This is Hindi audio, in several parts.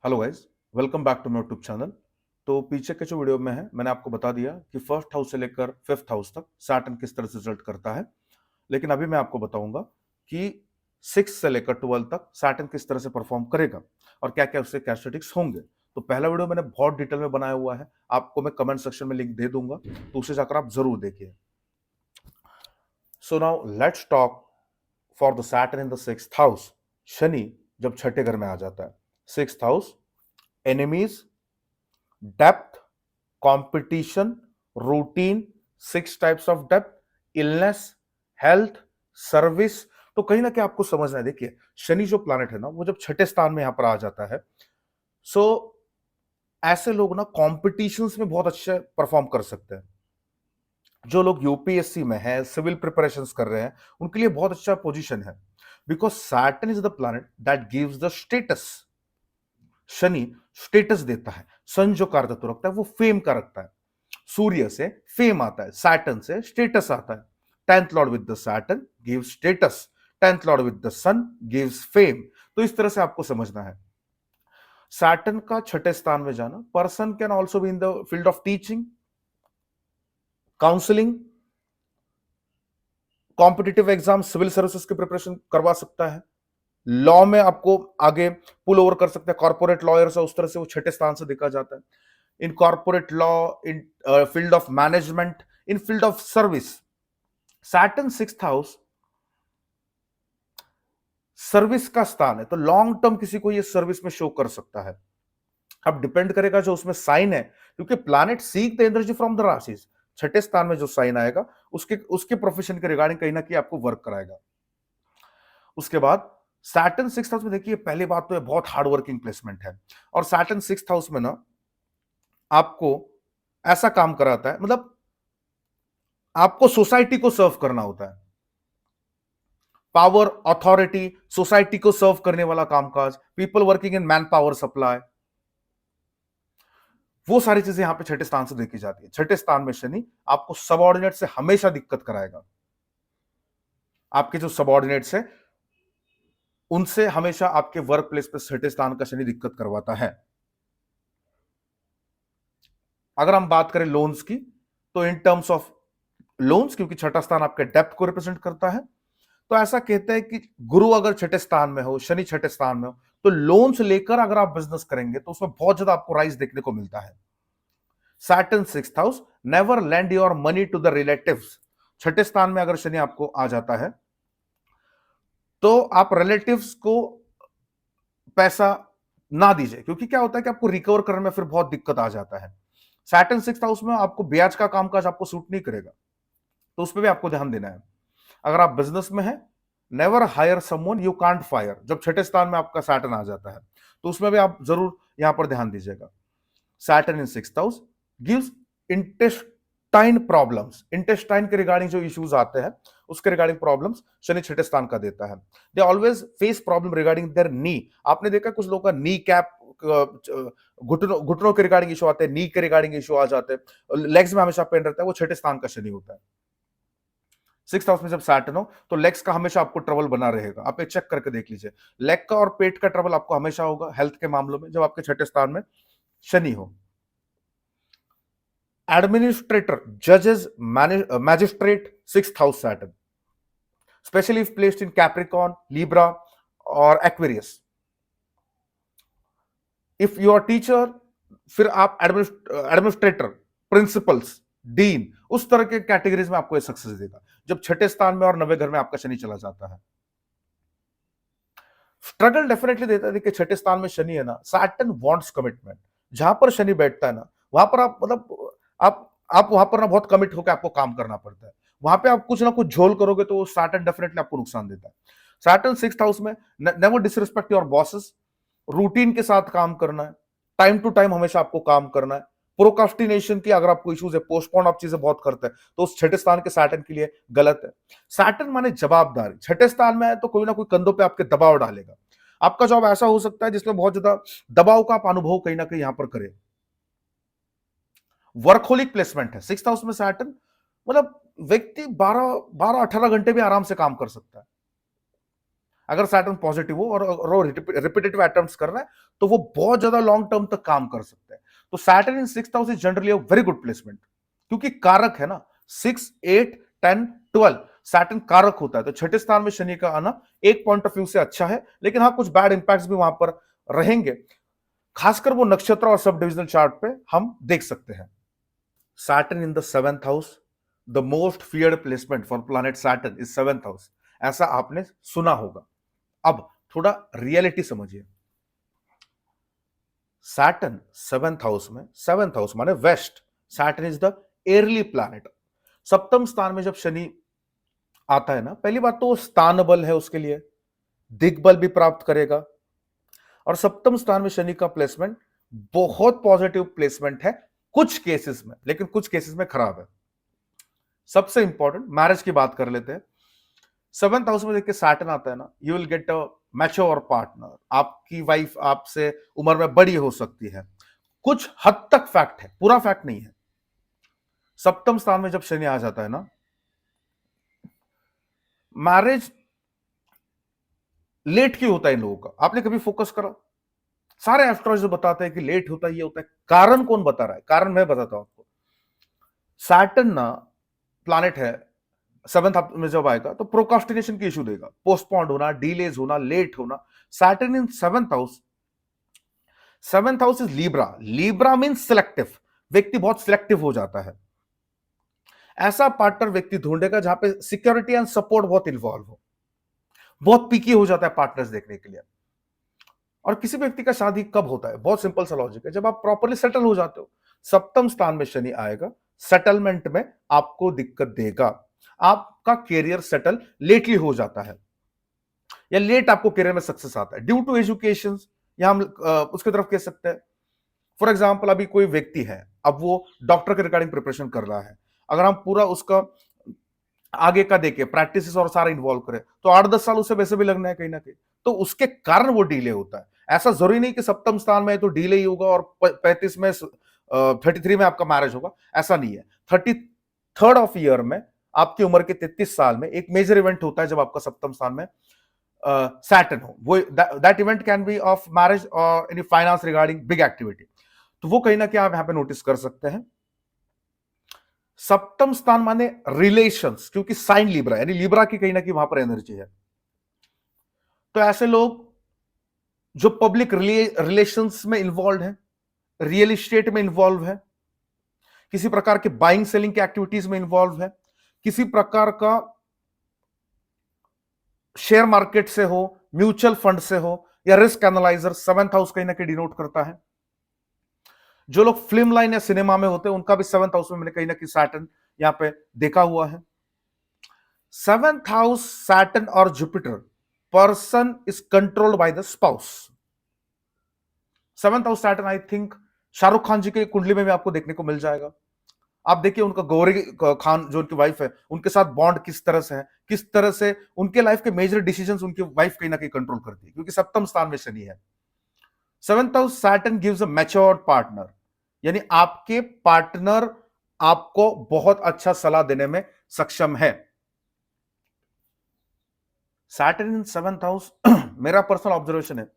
Hello guys, welcome back to my YouTube channel. तो पीछे के जो वीडियो में है मैंने आपको बता दिया कि फर्स्ट हाउस से लेकर फिफ्थ हाउस तक सैटर्न किस तरह से रिजल्ट करता है। लेकिन अभी मैं आपको बताऊंगा कि सिक्स से लेकर 12 तक सैटर्न किस तरह से परफॉर्म करेगा और क्या क्या उसके कैरेक्टरिस्टिक्स होंगे। तो पहला वीडियो मैंने बहुत डिटेल में बनाया हुआ है, आपको मैं कमेंट सेक्शन में लिंक दे दूंगा, तो उसे जाकर आप जरूर देखिए। So now let's talk for the Saturn in the sixth house. Shani जब छठे घर में आ जाता है, sixth house, enemies, depth, competition, routine, six types of depth, illness, health, service. तो कहीं ना कहीं आपको समझना है, देखिए शनि जो प्लैनेट है ना, वो जब छठे स्थान में यहां पर आ जाता है, सो ऐसे लोग ना कॉम्पिटिशन्स में बहुत अच्छे परफॉर्म कर सकते हैं। जो लोग यूपीएससी में है, सिविल प्रिपरेशंस कर रहे हैं, उनके लिए बहुत अच्छा पोजीशन है, because Saturn is the planet that gives the status. Shani status देता है। सन जो कारतत्व रखता है वो फेम का रखता है। सूर्य से फेम आता है, सैटर्न से स्टेटस आता है। Tenth lord with the Saturn gives status, tenth lord with the sun gives fame. तो इस तरह से आपको समझना है। सैटर्न का छठे स्थान में जाना, person can also be in the field of teaching, counselling, competitive exam, civil services की प्रिपरेशन करवा सकता है। लॉ में आपको आगे पुल ओवर कर सकते हैं, कॉर्पोरेट लॉयर्स है, उस तरह से वो छठे स्थान से देखा जाता है। In corporate law, in field of management, in field of service. Saturn sixth house service का स्थान है, तो लॉन्ग टर्म किसी को ये सर्विस में शो कर सकता है। अब डिपेंड करेगा जो उसमें साइन है, क्योंकि planet seek the energy from the rashis. छठे स्थान में जो साइन आएगा उसके उसके प्रोफेशन के रिगार्डिंग कहीं ना कहीं आपको वर्क कराएगा। उसके बाद सैटर्न सिक्स्थ हाउस में देखिए, पहली बात तो ये बहुत हार्ड वर्किंग प्लेसमेंट है। और सैटर्न सिक्स्थ हाउस में ना आपको ऐसा काम कराता है, मतलब आपको सोसाइटी को सर्व करना होता है। पावर, अथॉरिटी, सोसाइटी को सर्व करने वाला कामकाज, people working in man power supply, वो सारी चीजें यहां पे छठे स्थान से देखी जाती है। छठे स्थान में शनि आपको सबऑर्डिनेट से हमेशा दिक्कत कराएगा। आपके जो सबऑर्डिनेट्स है उनसे हमेशा आपके वर्क प्लेस पे छठे स्थान का शनि दिक्कत करवाता है। अगर हम बात करें लोन्स की, तो इन टर्म्स ऑफ लोन्स, क्योंकि छठा स्थान आपके डेप्थ को रिप्रेजेंट करता है, तो ऐसा कहते हैं कि गुरु अगर छठे स्थान में हो, शनि छठे स्थान में हो, तो लोन्स लेकर अगर आप बिजनेस करेंगे तो उसमें बहुत ज्यादा आपको राइज देखने को मिलता है। Saturn sixth house, never lend your money to the relatives. छठे स्थान में अगर शनि आपको आ जाता है तो आप रिलेटिव्स को पैसा ना दीजिए, क्योंकि क्या होता है कि आपको रिकवर करने में फिर बहुत दिक्कत आ जाता है। सैटर्न सिक्स्थ हाउस में आपको ब्याज का कामकाज आपको सूट नहीं करेगा, तो उस पर भी आपको ध्यान देना है। अगर आप बिजनेस में हैं, never hire someone you can't fire. जब छठे स्थान में आपका सैटर्न आ जाता है तो उसमें भी आप जरूर यहां पर ध्यान दीजिएगा। Saturn in sixth house gives intestine problems. Intestine के रिगार्डिंग जो इश्यूज आते हैं उसके रिगार्डिंग प्रॉब्लम्स शनि छठे स्थान का देता है। They always face problem regarding their knee. आपने देखा कुछ लोगों का नी कैप, घुटनों घुटनों के रिगार्डिंग इशू आते हैं, नी के रिगार्डिंग इशू आ जाते हैं, लेग्स में हमेशा पेन रहता है, वो छठे स्थान का शनि होता है। सिक्स हाउस में जब सैटर्न हो तो लेग्स का हमेशा आपको ट्रबल बना रहेगा। आप चेक करके देख लीजिए, लेग का और पेट का ट्रबल आपको हमेशा होगा हेल्थ के मामलों में जब आपके छठे स्थान में शनि हो। एडमिनिस्ट्रेटर, जजेस, magistrate, sixth house Saturn, specially if placed in Capricorn, Libra और Aquarius. If you are teacher, फिर आप एडमिनिस्ट्रेटर, प्रिंसिपल्स, डीन, उस तरह के कैटेगरीज में आपको ये सक्सेस देगा जब छठे स्थान में और नवे घर में आपका शनि चला जाता है। स्ट्रगल डेफिनेटली देता है। देखिए छठे स्थान में शनि है ना, सैटर्न वांट्स कमिटमेंट। जहां पर शनि बैठता है ना, वहां पर आप मतलब आप वहां पर ना बहुत कमिट होकर आपको काम करना पड़ता है। वहां पे आप कुछ ना कुछ झोल करोगे तो सैटर्न डेफिनेटली आपको नुकसान देता है। सैटर्न सिक्स्थ हाउस में, never disrespect your bosses. Routine के साथ काम करना है, टाइम टू टाइम हमेशा आपको काम करना है। प्रोकास्टिनेशन की अगर आपको इश्यूज है, पोस्टपोन आप चीजें बहुत करते हैं, तो उस छठे स्थान के सैटर्न के लिए गलत है। सैटर्न माने जवाबदारी। छठे स्थान में है तो कोई ना कोई कंधों पे आपके दबाव डालेगा। आपका जॉब ऐसा हो सकता है जिसमें बहुत ज्यादा दबाव का आप अनुभव कहीं ना कहीं यहां पर करें। वर्कहोलिक प्लेसमेंट है सिक्स्थ हाउस में सैटर्न, मतलब व्यक्ति 12 18 घंटे भी आराम से काम कर सकता है। अगर सैटर्न पॉजिटिव हो और रिपीटेटिव अटेम्प्ट्स कर रहा है तो वो बहुत ज्यादा लॉन्ग टर्म तक काम कर सकते हैं। तो Saturn in 6th house is generally a very good placement, क्योंकि कारक है ना, 6, 8, 10, 12 सैटर्न कारक होता है। तो छठे स्थान में शनि का आना एक पॉइंट ऑफ व्यू से अच्छा है, लेकिन हाँ कुछ बैड इंपैक्ट्स भी वहां पर रहेंगे, खासकर वो नक्षत्र और सब डिविजनल चार्ट पे हम देख सकते हैं। Saturn in the 7th house, the most feared placement for planet Saturn is 7th house, ऐसा आपने सुना होगा। अब थोड़ा रियलिटी समझिए। सैटर्न 7th हाउस में, 7th हाउस माने west, Saturn is the airy planet. सप्तम स्थान में जब शनि आता है ना, पहली बात तो वो स्थान बल है, उसके लिए दिग्बल भी प्राप्त करेगा। और सप्तम स्थान में शनि का प्लेसमेंट बहुत पॉजिटिव प्लेसमेंट है कुछ केसेस में, लेकिन कुछ केसेस में खराब है। सबसे इंपॉर्टेंट मैरिज की बात कर लेते हैं। 7th हाउस में देखिए सैटर्न आता है ना, you will get a mature partner, आपकी वाइफ आपसे उम्र में बड़ी हो सकती है, कुछ हद तक फैक्ट है, पूरा फैक्ट नहीं है। सप्तम स्थान में जब शनि आ जाता है ना, मैरिज लेट क्यों होता है इन लोगों का, आपने कभी फोकस करा? सारे एस्ट्रोलॉजर बताते हैं कि लेट होता है, ये होता है, कारण कौन बता रहा है? कारण मैं बताता हूं आपको। सैटर्न ना प्लैनेट है, 7th हाउस में जब आएगा तो प्रोकास्टिनेशन की इशू देगा, पोस्टपोन्ड होना, डिलेज होना, लेट होना। Saturn in 7th house, 7th house is Libra, Libra means selective, व्यक्ति बहुत सिलेक्टिव हो जाता है। ऐसा पार्टनर व्यक्ति ढूंढेगा जहां पे सिक्योरिटी एंड सपोर्ट बहुत इन्वॉल्व हो, बहुत पिकी हो जाता है पार्टनर्स देखने के लिए। और किसी व्यक्ति का शादी कब होता है? बहुत सिंपल सा लॉजिक है, जब आप प्रॉपर्ली सेटल हो जाते हो। सप्तम स्थान में शनि आएगा, सेटलमेंट में आपको दिक्कत देगा, आपका कैरियर सेटल लेटली हो जाता है, या लेट आपको कैरियर में सक्सेस आता है ड्यू टू एजुकेशन, या हम उसकी तरफ कह सकते हैं। फॉर एग्जाम्पल, अभी कोई व्यक्ति है, अब वो डॉक्टर के रिगार्डिंग प्रिपरेशन कर रहा है, अगर हम पूरा उसका आगे का देखे, प्रैक्टिस और सारा इन्वॉल्व करे, तो 8-10 साल उसे वैसे भी लगना है कहीं ना कहीं, तो उसके कारण वो डिले होता है। ऐसा जरूरी नहीं कि सप्तम स्थान में तो डिले ही होगा और 35 में 33 में आपका मैरिज होगा, ऐसा नहीं है। 33rd ऑफ ईयर में, आपकी उम्र के 33 साल में एक मेजर इवेंट होता है जब आपका सप्तम स्थान में सैटर्न हो, वो that event can be of marriage और any finance regarding big activity, तो वो कहीं ना कहीं आप यहां पे नोटिस कर सकते हैं। सप्तम स्थान माने रिलेशंस, क्योंकि साइन लिब्रा, यानी लिब्रा की कहीं ना कहीं वहां पर एनर्जी है। तो ऐसे लोग जो पब्लिक रिलेशंस में इन्वॉल्व है, रियल एस्टेट में इन्वॉल्व है, किसी प्रकार के बाइंग सेलिंग की एक्टिविटीज में इन्वॉल्व है, किसी प्रकार का शेयर मार्केट से हो, म्यूचुअल फंड से हो, या रिस्क एनालाइजर, 7th हाउस कहीं ना कहीं डिनोट करता है। जो लोग फिल्म लाइन या सिनेमा में होते हैं, उनका भी 7th हाउस में मैंने कहीं ना कहीं सैटर्न यहां पे देखा हुआ है। 7th हाउस सैटर्न और Jupiter, person is controlled by the spouse. 7th house Saturn, I think Shahrukh Khan ji के कुंडली में भी आपको देखने को मिल जाएगा। आप देखिए उनका गौरी खान जो उनकी वाइफ है, उनके साथ बॉन्ड किस तरह से है, किस तरह से उनके लाइफ के मेजर डिसीजंस उनकी वाइफ कहीं ना कहीं कंट्रोल करती है, क्योंकि सप्तम स्थान में शनि है। 7th house Saturn gives a mature partner, यानी आपके पार्टनर आपको बहुत अच्छा सलाह देने में सक्षम है। सैटर्न इन 7th हाउस मेरा पर्सनल ऑब्जर्वेशन है,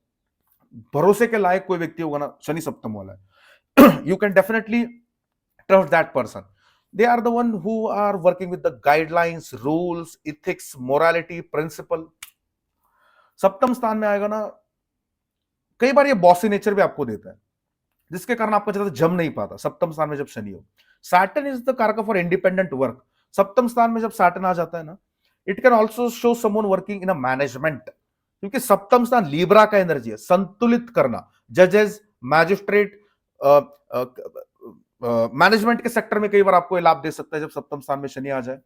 भरोसे के लायक कोई व्यक्ति होगा ना, शनि सप्तम वाला है, you can definitely trust that person. They are the one who are working with the guidelines, rules, ethics, morality, principle. सप्तम स्थान में आएगा ना, कई बार ये बॉसी नेचर भी आपको देता है, जिसके कारण आपका ज्यादा जम नहीं पाता सप्तम स्थान में जब शनि हो। सैटर्न इज द कारक फॉर इंडिपेंडेंट वर्क। सप्तम स्थान में जब सैटर्न आ जाता है ना, it can also show someone working in a management, क्योंकि सप्तम स्थान लीब्रा का एनर्जी है, संतुलित करना, जजेस, मैजिस्ट्रेट, मैनेजमेंट के सेक्टर में कई बार आपको लाभ दे सकता है जब सप्तम स्थान में शनि आ जाए।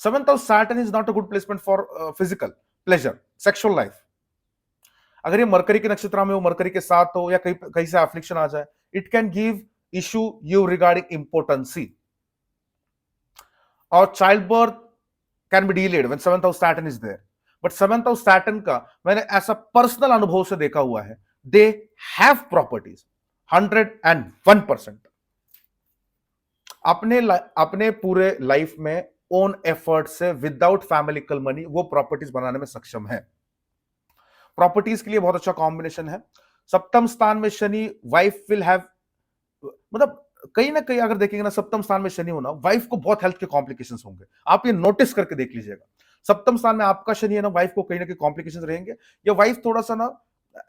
7th house Saturn is not a good placement for physical pleasure, sexual life. अगर ये मरकरी के नक्षत्र में हो, मरकरी के साथ हो, या कहीं से एफ्लिक्शन आ जाए, it can give issue you regarding impotency, और child birth can be delayed when 7th house Saturn is there. But 7th house Saturn का मैंने ऐसा पर्सनल अनुभव से देखा हुआ है, दे हैव प्रॉपर्टीज 101%। अपने पूरे लाइफ में ओन एफर्ट से विदाउट फैमिलिकल मनी वो प्रॉपर्टीज बनाने में सक्षम है। प्रॉपर्टीज के लिए बहुत अच्छा कॉम्बिनेशन है। सप्तम स्थान में शनि, वाइफ विल हैव, मतलब कहीं ना कहीं अगर देखेंगे ना, सप्तम स्थान में शनि होना, वाइफ को बहुत हेल्थ के कॉम्प्लिकेशंस होंगे। आप ये नोटिस करके देख लीजिएगा, सप्तम स्थान में आपका शनि है ना, वाइफ को कहीं ना कहीं कॉम्प्लिकेशंस रहेंगे, या वाइफ थोड़ा सा ना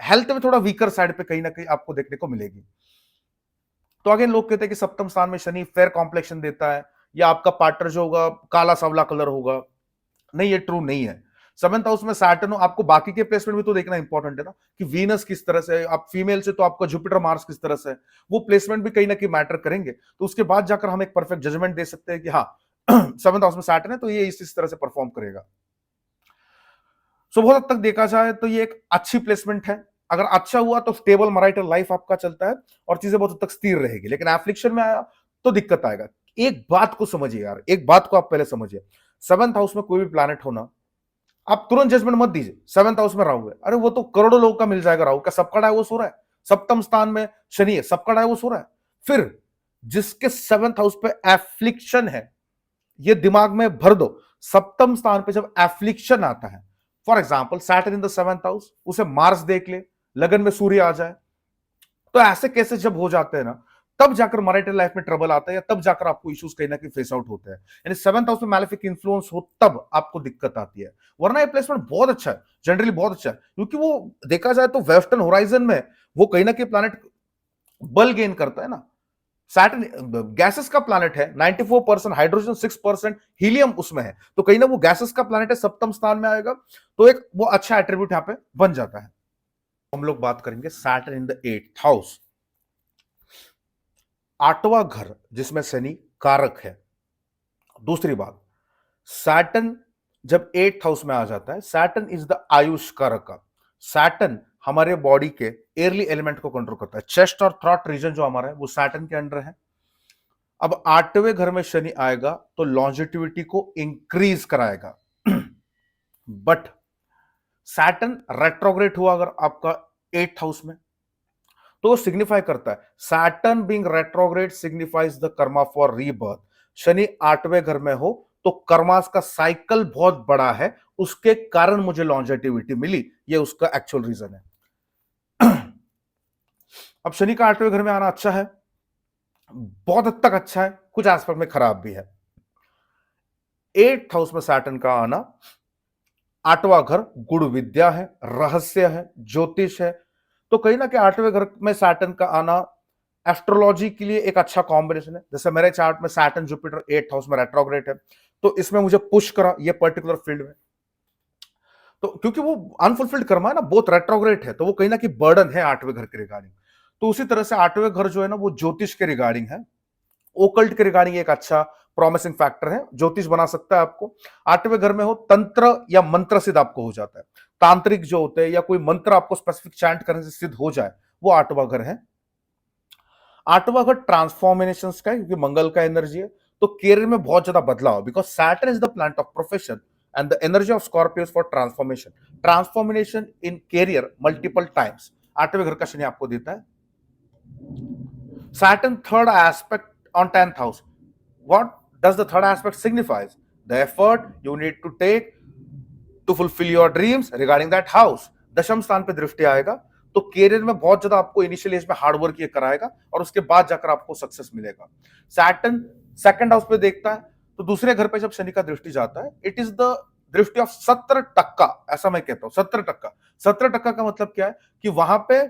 हेल्थ में थोड़ा वीकर साइड पे कहीं ना कहीं आपको देखने को मिलेगी। तो अगेन लोग कहते हैं कि सप्तम स्थान में शनि फेयर कॉम्प्लेक्शन देता है, या आपका पार्टनर जो होगा काला सावला कलर होगा। नहीं, ये ट्रू नहीं है। सेवंथ हाउस में सैटर्न हो, आपको बाकी के प्लेसमेंट भी तो देखना इंपॉर्टेंट है ना, कि वीनस किस तरह से है, आप फीमेल से तो आपका जुपिटर मार्स किस तरह से है, वो प्लेसमेंट भी कहीं ना कहीं मैटर करेंगे। तो उसके बाद जाकर हम एक परफेक्ट जजमेंट दे सकते हैं कि हाँ सेवंथ हाउस में सैटर्न है तो ये इस तरह से परफॉर्म करेगा। सो बहुत हद तक देखा जाए तो ये एक अच्छी प्लेसमेंट है। अगर अच्छा हुआ तो स्टेबल मैरिटल लाइफ आपका चलता है और चीजें बहुत हद तक स्थिर रहेगी। लेकिन एफ्लिक्शन में आया तो दिक्कत आएगा। एक बात को समझिए यार, एक बात को आप पहले समझिए, सेवंथ हाउस में कोई भी प्लैनेट होना, आप तुरंत जजमेंट मत दीजिए सेवंथ हाउस में राहु है, अरे वो तो करोड़ों लोगों का मिल जाएगा राहु, क्या सबका डाइवोर्स हो रहा है? सप्तम स्थान में शनि है, सबका डाइवोर्स हो रहा है? फिर जिसके सेवंथ हाउस पे एफ्लिक्शन है, ये दिमाग में भर दो, सप्तम स्थान पे जब एफ्लिक्शन आता है, for example Saturn in the seventh house, उसे मार्स देख ले, लगन में सूर्य आ जाए, तो ऐसे केसेस जब हो जाते हैं ना, तब जाकर मैरिटल लाइफ में ट्रबल आता है, या तब जाकर आपको इश्यूज कहीं ना कहीं फेस आउट होते हैं। यानी सेवंथ हाउस में मैलेफिक इन्फ्लुएंस हो तब आपको दिक्कत आती है। वरना ये प्लेसमेंट बहुत अच्छा है, जनरली बहुत अच्छा है, क्योंकि वो देखा जाए तो वेस्टर्न होराइजन में वो कहीं ना कहीं प्लैनेट बल गेन करता है ना। सैटर्न गैसेस का प्लैनेट है, 94% हाइड्रोजन, 6% हीलियम उसमें है, तो कहीं ना वो गैसेस का प्लैनेट है, सप्तम स्थान में आएगा, तो एक वो अच्छा एट्रीब्यूट यहां पे बन जाता है। हम लोग बात करेंगे Saturn in the 8th house, आठवां घर जिसमें शनि कारक है। दूसरी बात, सैटर्न जब 8th हाउस में आ जाता है, सैटर्न इज द आयुष कारक का। सैटर्न हमारे बॉडी के एयरली एलिमेंट को कंट्रोल करता है, चेस्ट और थ्रॉट रीजन जो हमारा है वो सैटर्न के अंडर है। अब 8वें घर में शनि आएगा तो लॉन्जिटिविटी को इंक्रीज कराएगा। बट सैटर्न रेट्रोग्रेड हुआ अगर आपका 8th हाउस में, तो सिग्निफाई करता है, Saturn being retrograde signifies the karma for rebirth. Shani 8वें घर में हो तो कर्मास का साइकिल बहुत बड़ा है, उसके कारण मुझे लॉन्जेटिविटी मिली, ये उसका एक्चुअल रीजन है। अब शनि का 8वें घर में आना अच्छा है, बहुत हद तक अच्छा है, कुछ एस्पेक्ट में खराब भी है। 8th हाउस में सैटर्न का आना, 8वां घर गुड़ विद्या है, रहस्य है, ज्योतिष है, तो कहीं ना कहीं 8वें घर में सैटर्न का आना एस्ट्रोलॉजी के लिए एक अच्छा कॉम्बिनेशन है। जैसे मेरे चार्ट में सैटर्न जुपिटर 8th हाउस में रेट्रोग्रेड है, तो इसमें मुझे पुश करा ये पर्टिकुलर फील्ड में, तो क्योंकि वो अनफुलफिल्ड कर्मा है ना, बहुत रेट्रोग्रेड है, तो वो कहीं ना कहीं बर्डन है 8वें घर के रिगार्डिंग। तो उसी तरह से 8वें घर जो है ना वो ज्योतिष के रिगार्डिंग है, ओकल्ट के रिगार्डिंग एक अच्छा प्रॉमिसिंग फैक्टर है, ज्योतिष बना सकता है आपको। 8वें घर में हो तंत्र या मंत्र सिद्ध आपको हो जाता है, तांत्रिक जो होते हैं या कोई मंत्र आपको स्पेसिफिक चैंट करने से सिद्ध हो जाए, वो 8वां घर है। 8वां घर ट्रांसफॉर्मेशन का है, क्योंकि मंगल का एनर्जी है, तो कैरियर में बहुत ज्यादा बदलाव, because Saturn is the planet of profession and the energy of Scorpio for transformation in career multiple times 8वें घर का शनि आपको देता है। Saturn third aspect on 10th house. What does the third aspect signifies? The effort you need to take to fulfill your dreams regarding that house. दशम स्थान पे दृष्टि आएगा तो कैरियर में बहुत ज्यादा आपको इनिशियल एज में हार्ड वर्क ये कराएगा और उसके बाद जाकर आपको सक्सेस मिलेगा। सैटर्न सेकंड हाउस पे देखता है, तो दूसरे घर पे जब शनि का दृष्टि जाता है, इट इज द दृष्टि ऑफ 17%, ऐसा मैं कहता हूं 17%। 17% का मतलब क्या है कि वहां पे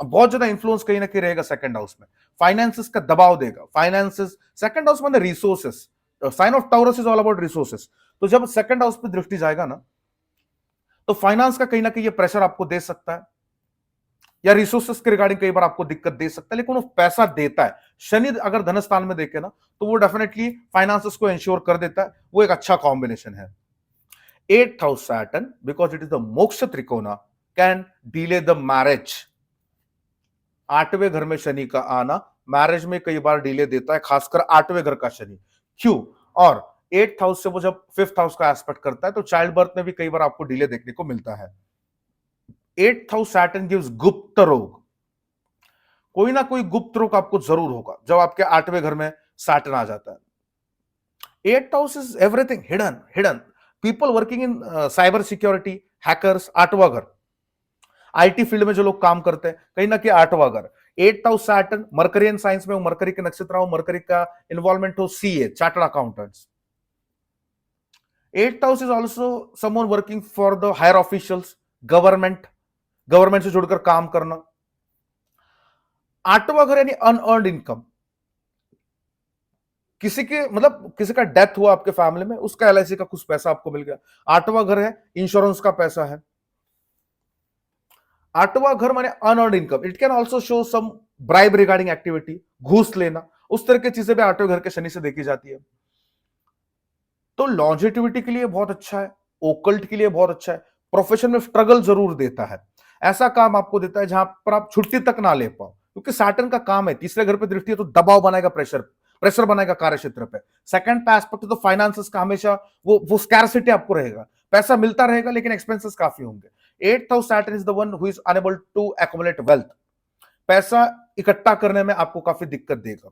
बहुत ज्यादा इंफ्लुएंस कहीं ना कहीं रहेगा सेकंड हाउस में, फाइनेंसेस का दबाव देगा। फाइनेंसेस सेकंड हाउस में resources, sign of Taurus is all about resources, तो जब सेकंड हाउस पे दृष्टि जाएगा ना, तो फाइनेंस का कहीं ना कहीं ये प्रेशर आपको दे सकता है, या रिसोर्सेस के रिगार्डिंग कई बार आपको दिक्कत दे सकता है, लेकिन वो पैसा देता है। शनि अगर धन स्थान में देखे ना, तो वो डेफिनेटली फाइनेंसेस को इंश्योर कर देता है, वो एक अच्छा कॉम्बिनेशन है। 8th house Saturn, because it is the मोक्ष त्रिकोणा, कैन डिले द मैरिज। 8वें घर में शनि का आना मैरिज में कई बार डिले देता है, खासकर 8वें घर का शनि। क्यों? और 8th हाउस से वो जब 5th हाउस का एस्पेक्ट करता है, तो चाइल्ड बर्थ में भी कई बार आपको डिले देखने को मिलता है। 8th हाउस सैटर्न गिव्स गुप्त रोग, कोई ना कोई गुप्त रोग आपको जरूर होगा जब आपके 8वें घर में सैटर्न आ जाता है। Eight house is everything hidden hidden, people working in cyber security, hackers, आठवां घर, आईटी फील्ड में जो लोग काम करते हैं, कहीं ना कहीं आठवां घर। एट हाउस सैटर्न, मरकरियन साइंस में हो, मरकरी के नक्षत्र हो, मरकरी का इन्वॉल्वमेंट हो, CA, chartered accountants. Eight house is also someone working for the higher officials, government, government से जुड़कर काम करना। आठवां घर यानी अनअर्न्ड इनकम, किसी के मतलब किसी का डेथ हुआ आपके फैमिली में, उसका एलआईसी का कुछ पैसा आपको मिल गया। आठवां घर है इंश्योरेंस का पैसा है। आठवां घर माने unearned income, it can also show some bribe regarding activity, घूस लेना, उस तरह की चीजें भी आठवें घर के शनि से देखी जाती है। तो लॉन्जेटिविटी के लिए बहुत अच्छा है, ओकल्ट के लिए बहुत अच्छा है, प्रोफेशन में स्ट्रगल जरूर देता है, ऐसा काम आपको देता है जहां पर आप छुट्टी तक ना ले पाओ, क्योंकि सैटर्न का काम है, तीसरे घर पे दृष्टि है तो दबाव बनाएगा, प्रेशर प्रेशर बनाएगा कार्य क्षेत्र पे। सेकंड पे एस्पेक्ट तो फाइनेंसेस का हमेशा वो स्कैरसिटी आपको रहेगा, पैसा मिलता रहेगा लेकिन एक्सपेंसेस काफी होंगे। Eighth house Saturn is the one who is enable to accumulate wealth, पैसा इकट्ठा करने में आपको काफी दिक्कत देगा।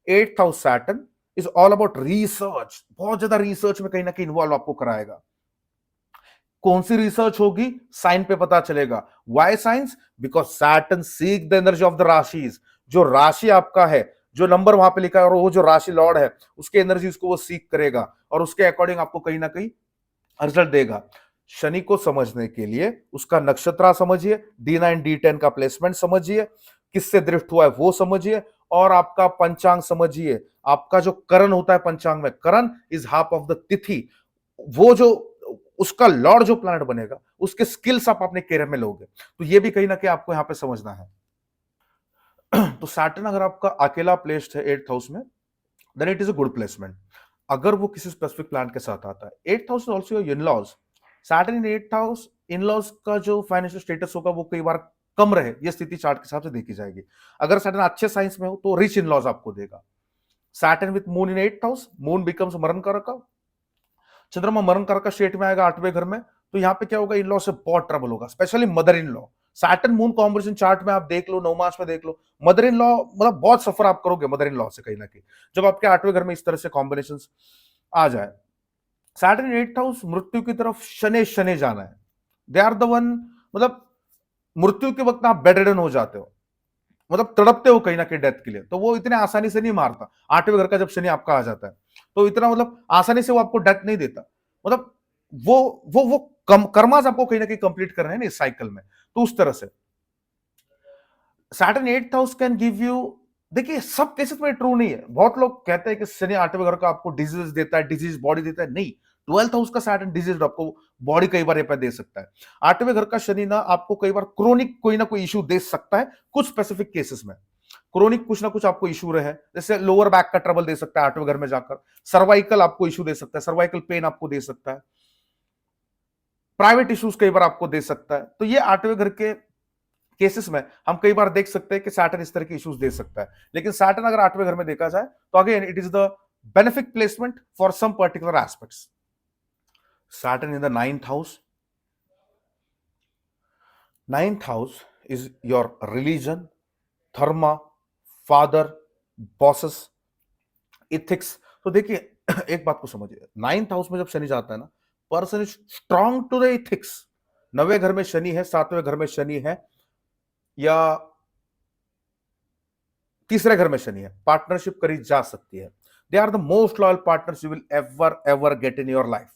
Eighth house Saturn is all about research, बहुत ज्यादा रिसर्च में कहीं ना कहीं इन्वॉल्व आपको कराएगा। कौन सी रिसर्च होगी, साइन पे पता चलेगा। Why science? Because Saturn seek the energy of the rashis, जो राशि आपका है, जो नंबर वहां पे लिखा है और वो जो राशि लॉर्ड है उसके एनर्जी को वो सीक करेगा और उसके अकॉर्डिंग आपको कहीं ना कहीं रिजल्ट देगा। शनि को समझने के लिए उसका नक्षत्र समझिए, D9 D10 का प्लेसमेंट समझिए, किससे दृष्ट हुआ है वो समझिए, और आपका पंचांग समझिए। आपका जो करण होता है पंचांग में, करण इज हाफ ऑफ द तिथि, वो जो उसका लॉर्ड जो प्लैनेट बनेगा उसके स्किल्स आप अपने कैरियर में लोगे, तो ये भी कहीं ना कहीं आपको यहां पे समझना है। तो सैटर्न अगर आपका अकेला प्लेस्ड है एट्थ हाउस में, then it is a good placement. अगर वो किसी स्पेसिफिक प्लान के साथ आता है, eighth house also your in laws, Saturn in eighth house, in laws का जो फाइनेंशियल स्टेटस होगा वो कई बार कम रहे, ये स्थिति चार्ट के हिसाब से देखी जाएगी। अगर सैटर्न अच्छे साइंस में हो तो रिच इन लॉज आपको देगा। Saturn with moon in eighth house, moon becomes मरण कारक, चंद्रमा मरण कारक का स्टेट में आएगा आठवें घर में, तो यहाँ पे क्या होगा, इन लॉ से बहुत ट्रबल होगा, specially mother in law. Saturn moon combination chart में आप देख लो, 9 मास में देख लो, मदर इन लॉ मतलब बहुत सफर आप करोगे मदर इन लॉ से कहीं ना कहीं, जब आपके आठवें घर में इस तरह से कॉम्बिनेशन आ जाए। सैटर्न एट्थ हाउस, मृत्यु की तरफ शनि शनि जाना है, दे आर द वन, मतलब मृत्यु के वक्त आप बेड रिडन हो जाते हो, मतलब तड़पते हो कहीं ना कहीं डेथ के लिए, तो वो इतने आसानी से नहीं मारता। आठवें घर का जब शनि आपका आ जाता है तो इतना मतलब आसानी से वो आपको डेथ नहीं देता, मतलब वो कर्मास आपको कहीं ना कहीं कंप्लीट कर रहे हैं ना इस साइकिल में, तो उस तरह से Saturn eighth house can give you, देखिए सब केसेस में ट्रू नहीं है, बहुत लोग कहते हैं कि शनि आठवें घर का आपको डिजीज देता है, डिजीज बॉडी देता है, नहीं, ट्वेल्थ हाउस का सैटर्न डिजीज आपको बॉडी कई बार दे सकता है। आठवें घर का शनि ना आपको कई बार क्रोनिक कोई ना कोई इशू दे सकता है, कुछ स्पेसिफिक केसेस में क्रोनिक कुछ ना कुछ आपको इशू रहे, जैसे लोअर बैक का ट्रबल दे सकता है आठवें घर में जाकर, सर्वाइकल आपको इशू दे सकता है, सर्वाइकल पेन आपको दे सकता है, प्राइवेट इश्यूज कई बार आपको दे सकता है। तो ये आठवें घर के केसेस में हम कई बार देख सकते हैं कि सैटर्न इस तरह के इश्यूज दे सकता है, लेकिन सैटर्न अगर आठवें घर में देखा जाए तो again it is the benefic placement for some particular aspects. Saturn in the ninth house, ninth house is your religion, dharma, father, bosses, ethics. तो देखिए एक बात को समझिए, नाइन्थ हाउस में जब शनि जाता है ना, person is strong to the ethics. नवे घर में शनि है, सातवें घर में शनि है, या तीसरे घर में शनि है, पार्टनरशिप करी जा सकती है। They are the most loyal partners you will ever ever get in your life.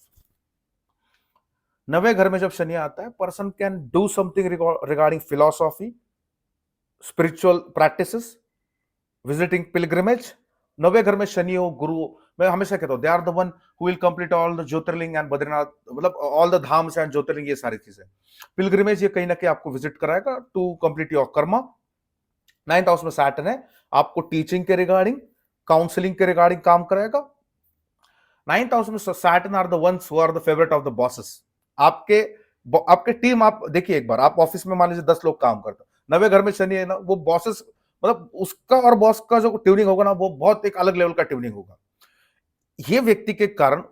नवे घर में जब शनि आता है, person can do something regarding philosophy, spiritual practices, visiting pilgrimage. नवे घर में शनि हो, गुरु, मैं हमेशा कहता हूं they are the one who will complete all the Jyotirlinga and Badrinath, मतलब all the dhams and Jyotirlinga, ये सारी चीजें। पिलग्रिमेज ये कहीं ना कहीं आपको विजिट कराएगा to complete your karma. Ninth house में सैटर्न है, आपको टीचिंग के रिगार्डिंग, काउंसलिंग के रिगार्डिंग काम करेगा। नाइन्थ हाउस में Saturn are the ones who are the favourite of the bosses. आपके आपके टीम, आप देखिए एक बार, आप ऑफिस में मान लीजिए 10 लोग काम करते हैं, नवे घर में शनि है ना, वो बॉसेस, मतलब उसका और बॉस का जो ट्यूनिंग होगा ना, वो बहुत एक अलग लेवल का ट्यूनिंग होगा। ये व्यक्ति के कारण,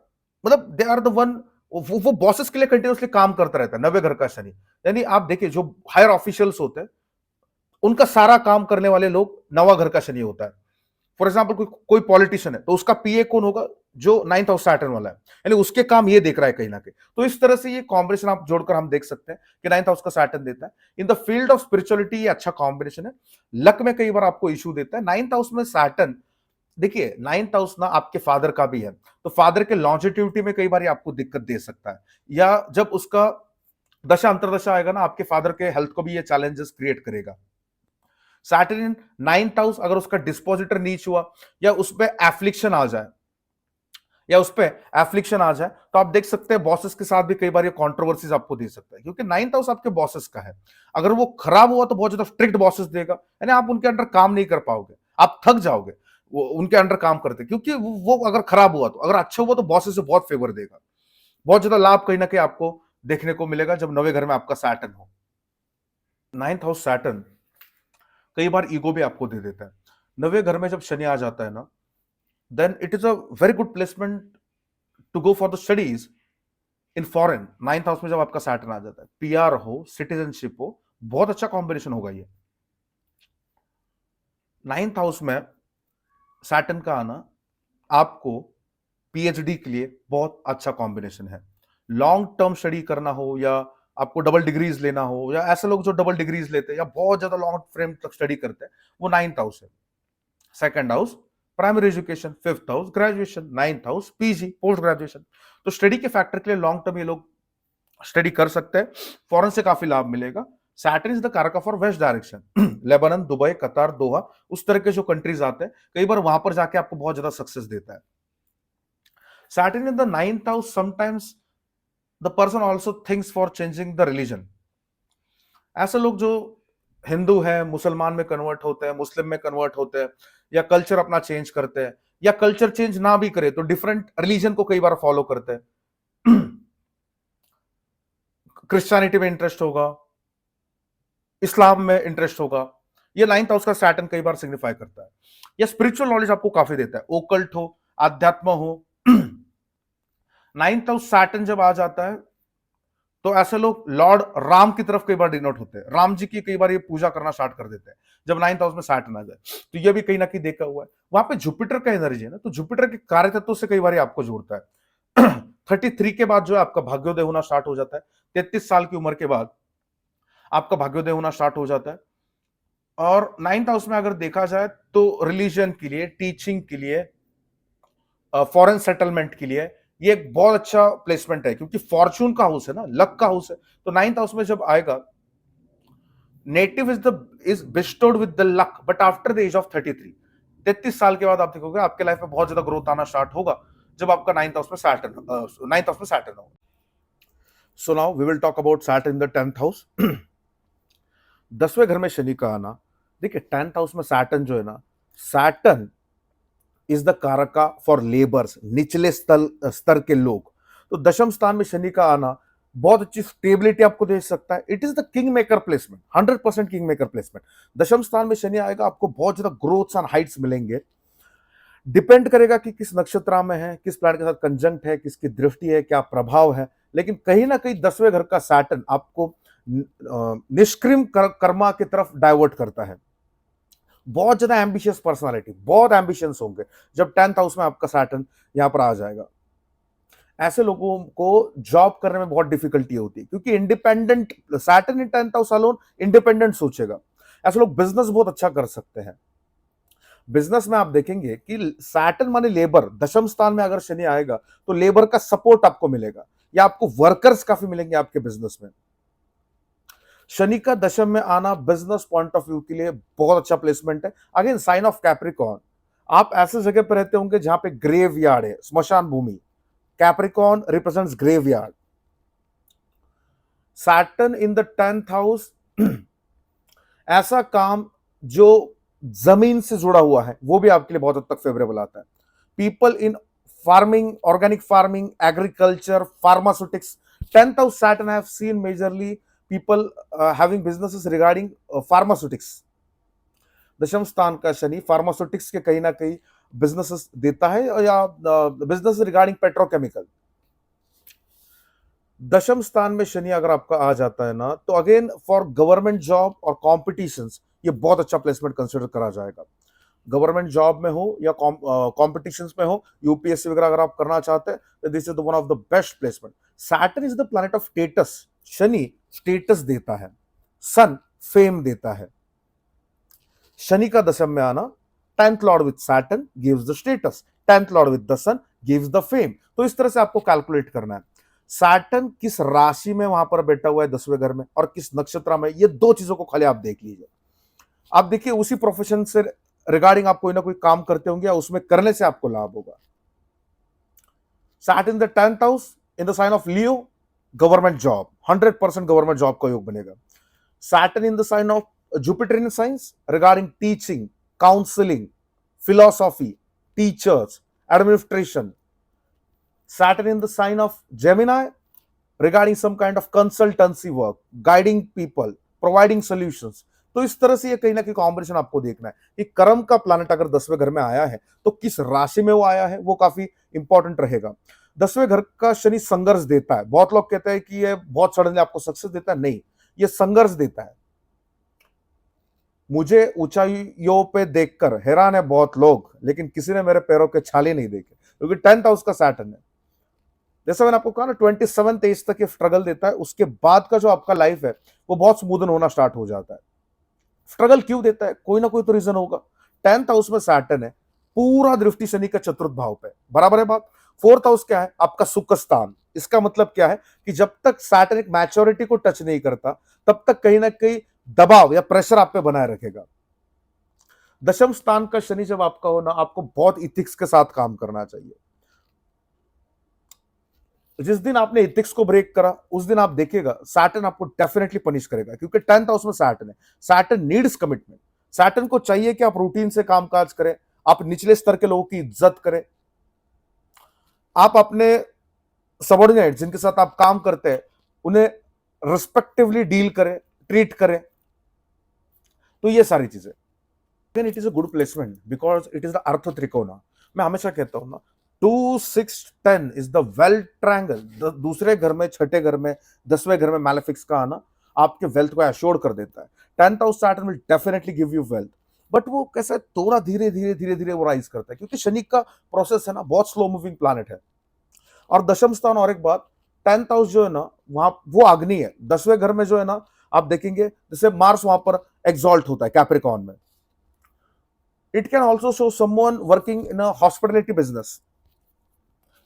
मतलब दे आर द वन, वो बॉसेस के लिए कंटिन्यूसली काम करता रहता है, नवे घर का शनि। यानी आप देखिए जो हायर ऑफिशियल्स होते हैं उनका सारा काम करने वाले लोग, नवा घर का शनि होता है। फॉर एग्जाम्पल कोई पॉलिटिशियन है तो उसका पीए कौन होगा, जो नाइन्थ हाउस सैटर्न वाला है, यानी उसके काम ये देख रहा है कहीं ना कहीं। तो इस तरह से ये कॉम्बिनेशन आप जोड़कर हम देख सकते हैं कि नाइन्थ हाउस का सैटर्न देता है। इन द फील्ड ऑफ स्पिरिचुअलिटी ये अच्छा कॉम्बिनेशन है। लक में कई बार आपको इशू देता है नाइन्थ हाउस में सैटर्न। देखिए नाइन्थ हाउस ना आपके फादर का भी है, तो फादर के लॉन्जिटिविटी में कई बार आपको दिक्कत दे सकता है, या जब उसका दशा अंतरदशा आएगा ना आपके फादर के हेल्थ को भी ये चैलेंजेस क्रिएट करेगा। सैटर्न इन नाइन्थ हाउस अगर उसका डिस्पोजिटर नीच हुआ, या उस पर एफ्लिक्शन आ जाए, तो आप देख सकते हैं बॉसेस के साथ भी कई बार ये कंट्रोवर्सीज आपको दे सकता है, क्योंकि नाइन्थ हाउस आपके बॉसेस का है। अगर वो खराब हुआ तो बहुत ज्यादा स्ट्रिक्ट बॉसेस देगा, यानी आप उनके अंडर काम नहीं कर पाओगे, आप थक जाओगे वो उनके अंडर काम करते, क्योंकि वो अगर खराब हुआ तो, अगर अच्छा हुआ तो बॉसेस से बहुत फेवर देगा, बहुत ज्यादा लाभ कहीं ना कहीं आपको देखने को मिलेगा जब नवे घर में आपका सैटर्न हो। नाइन्थ हाउस सैटर्न कई बार ईगो भी आपको दे देता है। नवे घर में जब शनि आ जाता है ना, then it is a very good placement to go for the studies in foreign. Ninth house में जब आपका सैटर्न आ जाता है, पीआर हो, सिटीजनशिप हो, बहुत अच्छा कॉम्बिनेशन होगा ये। नाइन्थ हाउस में सैटर्न का आना आपको पीएचडी के लिए बहुत अच्छा कॉम्बिनेशन है। लॉन्ग टर्म स्टडी करना हो, या आपको डबल डिग्रीज लेना हो, या ऐसे लोग जो डबल डिग्रीज लेते हैं या बहुत ज्यादा लॉन्ग फ्रेम तक स्टडी करते हैं, वो नाइन्थ हाउस है। Second house primary education, fifth house graduation, ninth house PG post graduation. तो स्टडी के फैक्टर के लिए लॉन्ग टर्म ये लोग स्टडी कर सकते हैं, फॉरेन से काफी लाभ मिलेगा। सैटर्न इज द कारक for west direction, Lebanon, Dubai, कतार, दोहा, उस तरह के जो कंट्रीज आते हैं, कई बार वहां पर जाके आपको बहुत ज्यादा सक्सेस देता है। Saturn in the ninth house, sometimes the person also thinks for changing the religion. ऐसे लोग जो हिंदू है, मुसलमान में कन्वर्ट होते हैं, मुस्लिम में कन्वर्ट होते हैं, या कल्चर अपना चेंज करते हैं, या कल्चर चेंज ना भी करे तो डिफरेंट रिलीजन को कई बार फॉलो करते हैं। क्रिश्चियनिटी में इंटरेस्ट होगा, इस्लाम में इंटरेस्ट होगा, ये नाइन्थ हाउस का सैटर्न कई बार सिग्निफाई करता है। या स्पिरिचुअल नॉलेज आपको काफी देता है, ओकल्ट हो, आध्यात्म हो। नाइन्थ हाउस सैटर्न जब आ जाता है तो ऐसे लोग लॉर्ड राम की तरफ कई बार डिनोट होते हैं, राम जी की कई बार ये पूजा करना स्टार्ट कर देते हैं जब नाइन्थ हाउस में सैटर्न आ जाए। तो ये भी कहीं ना कहीं देखा हुआ है। वहां पे जुपिटर का एनर्जी है ना, तो जुपिटर के कार्य तत्व से कई बार आपको जोड़ता है। 33 के बाद जो है आपका भाग्योदय होना स्टार्ट हो जाता है। 33 साल की उम्र के बाद आपका भाग्योदय होना स्टार्ट हो जाता है। और नाइन्थ हाउस में अगर देखा जाए तो रिलीजन के लिए, टीचिंग के लिए, फॉरेन सेटलमेंट के लिए ये एक बहुत अच्छा प्लेसमेंट है, क्योंकि फॉर्चून का हाउस है ना, लक का हाउस है। तो नाइन्थ हाउस में जब आएगा, native is bestowed with the luck, but after the age of 33, 33 साल के बाद आप देखोगे आपके लाइफ में बहुत ज्यादा ग्रोथ आना स्टार्ट होगा जब आपका नाइन्थ हाउस में सैटर्न होगा। So now we will talk about Saturn in the 10th house. 10वें घर में शनि का आना, देखिए 10th हाउस में सैटर्न जो है ना, सैटर्न इज द कारका फॉर लेबर्स, निचले स्तर के लोग। तो दशम स्थान में शनि का आना बहुत अच्छी स्टेबिलिटी आपको दे सकता है। It is the king maker placement, 100% king maker placement. दशम स्थान में शनि आएगा, आपको बहुत ज्यादा ग्रोथ एंड हाइट्स मिलेंगे। डिपेंड करेगा कि किस नक्षत्र में है, किस प्लैनेट के साथ कंजंक्ट है, किसकी दृष्टि है, क्या प्रभाव है। लेकिन कहीं ना कहीं 10वें घर का सैटर्न आपको निष्क्रिम कर्मा की तरफ डाइवर्ट करता है। बहुत ज्यादा एम्बिशियस पर्सनालिटी, बहुत एम्बिशंस होंगे जब 10th हाउस में आपका सैटर्न यहां पर आ जाएगा। ऐसे लोगों को जॉब करने में बहुत डिफिकल्टी होती है, क्योंकि इंडिपेंडेंट सैटर्न इन 10th हाउस अलोन इंडिपेंडेंट सोचेगा। ऐसे लोग बिजनेस बहुत अच्छा कर सकते हैं। बिजनेस में आप देखेंगे कि सैटर्न माने लेबर, दशम स्थान में अगर शनि आएगा तो लेबर का सपोर्ट आपको मिलेगा, या आपको वर्कर्स काफी मिलेंगे आपके बिजनेस में। शनि का दशम में आना बिजनेस पॉइंट ऑफ व्यू के लिए बहुत अच्छा प्लेसमेंट है। अगेन साइन ऑफ कैप्रिकॉर्न, आप ऐसे जगह पर रहते होंगे जहां पे ग्रेव यार्ड है, स्मशान भूमि। Capricorn represents graveyard. Saturn in the 10th house, ऐसा काम जो जमीन से जुड़ा हुआ है वो भी आपके लिए बहुत हद तक फेवरेबल आता है। People in farming, organic farming, agriculture, pharmaceutics. 10th house Saturn have seen majorly people having businesses regarding pharmaceutics. दशम स्थान का शनि फार्मास्यूटिक्स के कहीं ना कहीं बिजनेसेस देता है, या बिजनेस रिगार्डिंग पेट्रोकेमिकल। दशम स्थान में शनि अगर आपका आ जाता है ना, तो अगेन फॉर गवर्नमेंट जॉब और कॉम्पिटिशंस ये बहुत अच्छा प्लेसमेंट कंसिडर करा जाएगा। गवर्नमेंट जॉब में हो या कॉम्पिटिशंस में हो, यूपीएससी वगैरह अगर आप करना चाहते हैं, तो this is the one of the best placement. Saturn is the planet of status. Shani status देता है, सन फेम देता है। शनि का दशम में आना, 10th lord with Saturn gives the status, 10th lord with the sun gives the fame. तो इस तरह से आपको कैलकुलेट करना है सैटर्न किस राशि में वहां पर बैठा हुआ है 10वें घर में, और किस नक्षत्र में। ये दो चीजों को खाली आप देख लीजिए। आप देखिए उसी प्रोफेशन से रिगार्डिंग आप कोई ना कोई काम करते होंगे, या उसमें करने से आपको लाभ होगा। Saturn in the 10th house in the sign of Leo, government job, 100% government job का योग बनेगा। Saturn in the sign of Jupiter in science regarding teaching, counselling, philosophy, teachers, administration. Saturn in the sign of Gemini regarding some kind of consultancy work, guiding people, providing solutions। तो इस तरह से ये कहीं ना कहीं कॉम्बिनेशन आपको देखना है कि कर्म का प्लैनेट अगर 10वें घर में आया है तो किस राशि में वो आया है, वो काफी इंपॉर्टेंट रहेगा। 10वें घर का शनि संघर्ष देता है। बहुत लोग कहते हैं कि ये बहुत सडनली आपको सक्सेस देता है, नहीं, ये संघर्ष देता है। मुझे ऊंचाइयों पे देखकर हैरान है बहुत लोग, लेकिन किसी ने मेरे पैरों के छाले नहीं देखे, क्योंकि 10th हाउस का सैटर्न है। जैसा मैंने आपको कहा ना, 27th एज तक ये स्ट्रगल देता है, उसके बाद का जो आपका लाइफ है वो बहुत स्मूदन होना स्टार्ट हो जाता है। स्ट्रगल क्यों देता है, कोई ना कोई तो रीजन होगा। 10th हाउस में सैटर्न है, पूरा दृष्टि शनि का चतुर्थ भाव पे, बराबर है बात। 4th हाउस क्या है, आपका सुख स्थान। इसका मतलब क्या है कि जब तक सैटर्न एक मैच्योरिटी को टच नहीं करता, तब तक कहीं ना कहीं दबाव या प्रेशर आप पे बनाए रखेगा। दशम स्थान का शनि जब आपका हो ना, आपको बहुत इथिक्स के साथ काम करना चाहिए। जिस दिन आपने इथिक्स को ब्रेक करा, उस दिन आप देखिएगा सैटर्न आपको डेफिनेटली पनिश करेगा, क्योंकि 10th हाउस में सैटर्न है। Saturn needs commitment. सैटर्न को चाहिए कि आप रूटीन से कामकाज करें, आप निचले स्तर के लोगों की इज्जत करें, आप अपने सबॉर्डिनेट जिनके साथ आप काम करते हैं उन्हें रिस्पेक्टिवली डील करें, ट्रीट करें। तो ये सारी चीजें, it is a good placement because it is the earth trikona. मैं हमेशा कहता हूं ना, 2, 6, 10 इज द वेल्थ ट्रायंगल। दूसरे घर में, छठे घर में, 10वें घर में मैलेफिक्स का आना आपके वेल्थ को एश्योर कर देता है। 10th house Saturn will definitely give you wealth, but वो कैसा है, थोड़ा धीरे धीरे धीरे धीरे वो राइज करता है, क्योंकि शनि का प्रोसेस है ना, बहुत स्लो मूविंग प्लैनेट है। और दशम स्थान, और एक बात, 10th हाउस जो है ना, वहां वो अग्नि है। 10वें घर में जो है ना, आप देखेंगे जैसे मार्स वहां पर एक्सॉल्ट होता है कैप्रिकॉर्न में। It can also show someone working in a hospitality business.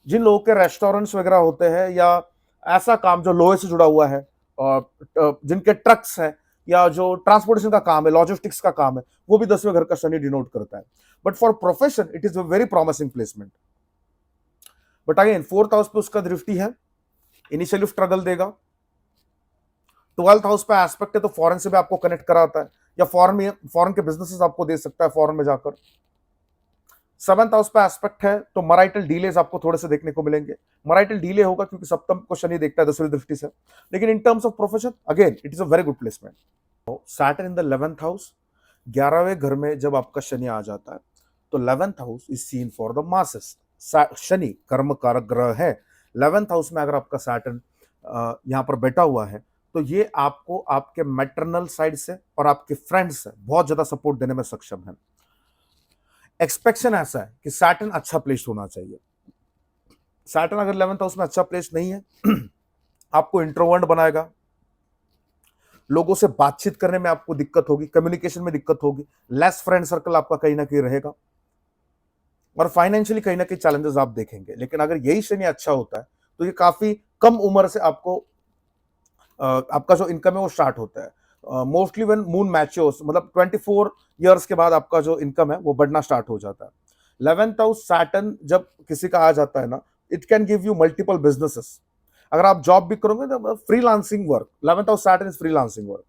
जिन लोगों के रेस्टोरेंट्स वगैरह होते हैं, या ऐसा काम जो लोहे से जुड़ा हुआ है, और जिनके ट्रक्स हैं, या जो ट्रांसपोर्टेशन का काम है, लॉजिस्टिक्स का काम है, वो भी 10वें घर का शनि डिनोट करता है। But for profession it is a very promising placement. But again 4th house पे उसका दृष्टि है, इनिशियली स्ट्रगल देगा। 12th हाउस पे एस्पेक्ट है, तो फॉरेन से भी आपको कनेक्ट कराता है, या फॉरेन के बिजनेसेस आपको दे सकता है फॉरेन में जाकर। 7th हाउस पे एस्पेक्ट है, तो मराइटल डीलेज आपको थोड़े से देखने को मिलेंगे। मराइटल डीले होगा क्योंकि सप्तम को शनि देखता है 10वीं दृष्टि से। लेकिन in terms of profession again it is a very good placement. Saturn in the 11th house, 11वें घर में जब आपका शनि आ जाता है, तो 11th house is seen for the masses. Shani कर्म कारक ग्रह है। 11th हाउस में अगर आपका सैटर्न यहां पर बैठा हुआ है, तो ये आपको आपके मैटरनल साइड से और आपके फ्रेंड्स से बहुत ज्यादा सपोर्ट देने में सक्षम है। एक्सपेक्टेशन ऐसा है कि सैटर्न अच्छा प्लेस होना चाहिए। सैटर्न अगर 11th हाउस में अच्छा प्लेस नहीं है, आपको इंट्रोवर्ट बनाएगा, लोगों से बातचीत करने में आपको दिक्कत होगी, कम्युनिकेशन में दिक्कत होगी, लेस फ्रेंड सर्कल आपका कहीं ना कहीं रहेगा, और फाइनेंशियली कहीं ना कहीं चैलेंजेस आप देखेंगे। लेकिन अगर यही शनि अच्छा होता है, तो ये काफी कम उम्र से आपको आपका जो इनकम है वो स्टार्ट होता है। मोस्टली व्हेन मून मैच्योर्स, मतलब 24 ईयर्स के बाद आपका जो इनकम है वो बढ़ना स्टार्ट हो जाता है। 11th हाउस सैटर्न जब किसी का आ जाता है ना, it can give you multiple businesses. अगर आप जॉब भी करोगे तो freelancing work, 11th house Saturn is freelancing work,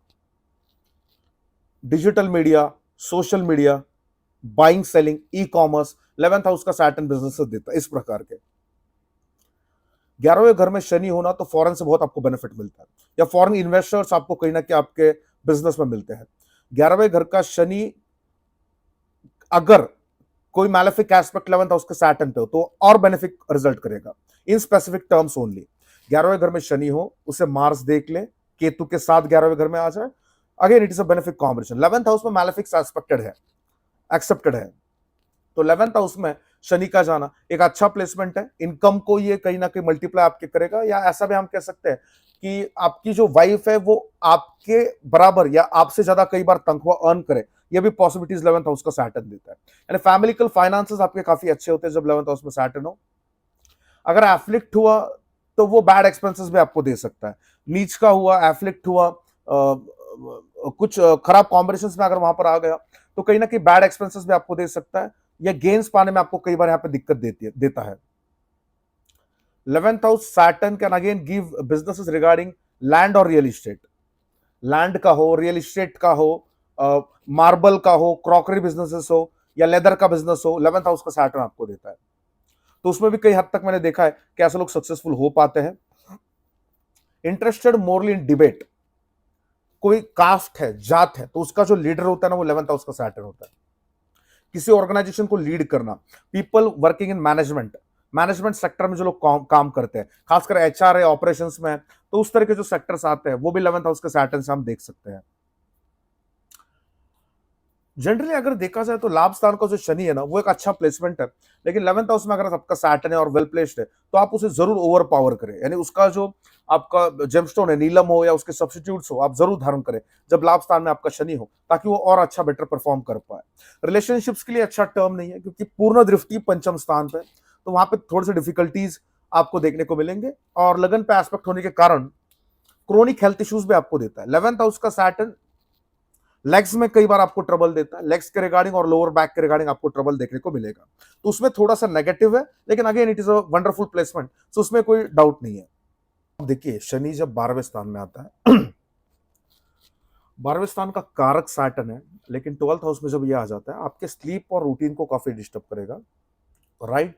digital media, social media, buying selling, e commerce, 11th house का सैटर्न बिजनेस देता है इस प्रकार के। 11वें घर में शनि होना, तो फॉरेन से बहुत आपको बेनिफिट मिलता है, या फॉरेन इन्वेस्टर्स आपको कहीं ना कहीं आपके बिजनेस में मिलते हैं। 11वें घर का शनि अगर कोई मैलेफिक एस्पेक्ट 11th हाउस के सैटर्न पे हो, तो और बेनिफिक रिजल्ट करेगा इन स्पेसिफिक टर्म्स ओनली। 11वें घर में शनि हो, उसे मार्स देख ले, केतु के साथ 11वें घर में आ जाए, again it is a benefic combination. 11th house में मैलेफिक्स एस्पेक्टेड है, एक्सेप्टेड है। तो 11th हाउस में शनि का जाना एक अच्छा प्लेसमेंट है। इनकम को ये कहीं ना कहीं मल्टीप्लाई आपके करेगा, या ऐसा भी हम कह सकते हैं कि आपकी जो वाइफ है वो आपके बराबर या आपसे ज्यादा कई बार तनख्वाह अर्न करे, ये भी पॉसिबिलिटीज 11th हाउस का सैटर्न देता है। यानी फैमिलिकल फाइनेंसेस आपके काफी अच्छे होते हैं जब 11th हाउस में सैटर्न हो। अगर एफ्लिक्ट हुआ तो वो बैड एक्सपेंसेस भी आपको दे सकता है। नीच का हुआ, एफ्लिक्ट हुआ, कुछ खराब कॉम्बिनेशन में अगर वहां पर आ गया तो कहीं ना कहीं बैड एक्सपेंसेस भी आपको दे सकता है, या गेन्स पाने में आपको कई बार यहाँ पे दिक्कत देता है। 11th house Saturn can again give businesses regarding land और रियल इस्टेट। लैंड का हो, रियल इस्टेट का हो, मार्बल का हो, क्रॉकरी बिजनेसेस हो, या लेदर का बिजनेस हो, 11th हाउस का सैटर्न आपको देता है। तो उसमें भी कई हद तक मैंने देखा है कि ऐसे लोग सक्सेसफुल हो पाते हैं। इंटरेस्टेड मोरली इन डिबेट, कोई कास्ट है, जात है, तो उसका जो लीडर होता है ना वो 11th हाउस का सैटर्न होता है। किसी ऑर्गेनाइजेशन को लीड करना, people working in management, management sector में जो लोग काम करते हैं, खासकर एचआर है, ऑपरेशंस में, तो उस तरह के जो सेक्टर्स आते हैं वो भी 11th हाउस के सैटर्न से हम देख सकते हैं। जनरली अगर देखा जाए तो लाभ स्थान का जो शनि है ना वो एक अच्छा प्लेसमेंट है, लेकिन 11th हाउस में अगर आपका सैटर्न है और वेल प्लेस्ड है तो आप उसे जरूर ओवर पावर करें, यानी उसका जो आपका जेमस्टोन है, नीलम हो या उसके सब्स्टिट्यूट्स हो, आप जरूर धारण करें जब लाभ स्थान में आपका शनि हो, ताकि वो और अच्छा बेटर परफॉर्म कर पाए। रिलेशनशिप्स के लिए अच्छा टर्म नहीं है क्योंकि पूर्ण दृष्टि पंचम स्थान पे, तो वहां पे थोड़ी सी डिफिकल्टीज आपको देखने को मिलेंगे, और लगन पे एस्पेक्ट होने के कारण क्रोनिक हेल्थ इश्यूज भी आपको देता है। 11th हाउस का सैटर्न लेग्स में कई बार आपको ट्रबल देता है, लेग्स के रिगार्डिंग और लोअर बैक के रिगार्डिंग आपको ट्रबल देखने को मिलेगा, तो उसमें थोड़ा सा नेगेटिव है, लेकिन again it is a wonderful placement, तो उसमें कोई डाउट नहीं है। अब देखिए शनि जब 12वें स्थान में आता है 12वें स्थान का कारक सैटर्न है, लेकिन 12th हाउस में जब ये आ जाता है आपके स्लीप और रूटीन को काफी डिस्टर्ब करेगा। Right,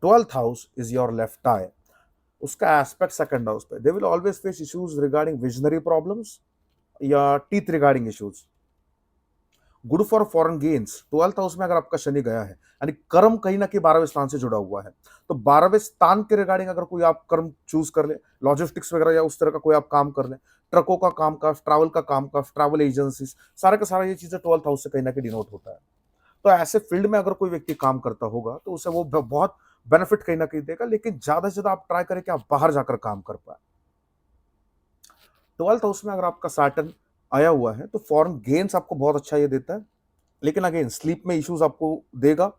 12th house is your left eye, उसका एस्पेक्ट सेकंड हाउस पे, they will always face issues regarding visionary problems या teeth regarding issues. Good for foreign gains, 12th house में अगर आपका शनि गया है यानी कर्म कहीं ना कहीं 12वें स्थान से जुड़ा हुआ है, तो 12वें स्थान के रिगार्डिंग अगर कोई आप कर्म चूज कर ले, लॉजिस्टिक्स वगैरह या उस तरह का कोई आप काम कर ले, ट्रकों का काम का, ट्रैवल का काम का, ट्रैवल एजेंसीज, सारा का सारा ये चीजें 12th हाउस से कहीं ना कहीं डिनोट होता है। तो ऐसे फील्ड में अगर कोई व्यक्ति काम करता होगा तो उसे वो बहुत बेनिफिट कहीं ना कहीं देगा, लेकिन ज्यादा से ज्यादा आप ट्राई करें कि आप बाहर जाकर काम कर पाए। 12th हाउस में अगर आपका सैटर्न आया हुआ है तो फॉरेन गेन्स आपको बहुत अच्छा ये देता है, लेकिन अगेन स्लीप में इश्यूज आपको देगा।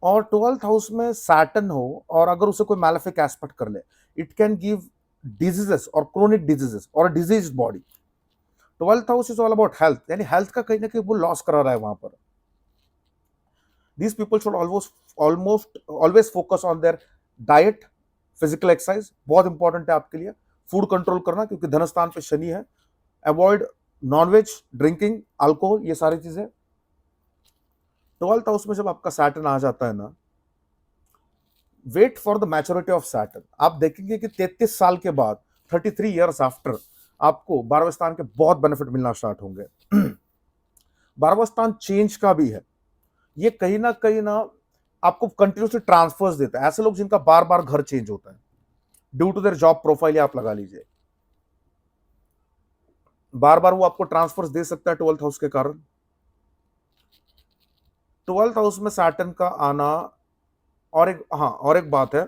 और 12th हाउस में सैटर्न हो और अगर उसे कोई मैलेफिक एस्पेक्ट कर ले, इट कैन गिव डिजीजेस और क्रोनिक डिजीजेस और disease body. 12th house is all about health, यानी हेल्थ का कहीं ना कहीं वो लॉस करा रहा है वहां पर। These people should almost always focus on their diet, physical exercise बहुत इंपॉर्टेंट है आपके लिए, फूड कंट्रोल करना क्योंकि धनस्थान पे शनि है, अवॉइड नॉनवेज, ड्रिंकिंग, अल्कोहल, ये सारी चीजें। 12th हाउस में जब आपका सैटर्न आ जाता है ना, wait for the maturity of Saturn, आप देखेंगे कि 33 साल के बाद, 33 ईयर्स आफ्टर, आपको 12वें स्थान के बहुत बेनिफिट मिलना स्टार्ट होंगे। 12वां स्थान चेंज का भी है, ये कहीं ना आपको कंटिन्यूसली ट्रांसफर्स देता है। ऐसे लोग जिनका बार बार घर चेंज होता है due to their job profile, आप लगा लीजिए, बार बार वो आपको ट्रांसफर्स दे सकता है 12th हाउस के कारण। 12th हाउस में सैटर्न का आना, और एक बात है,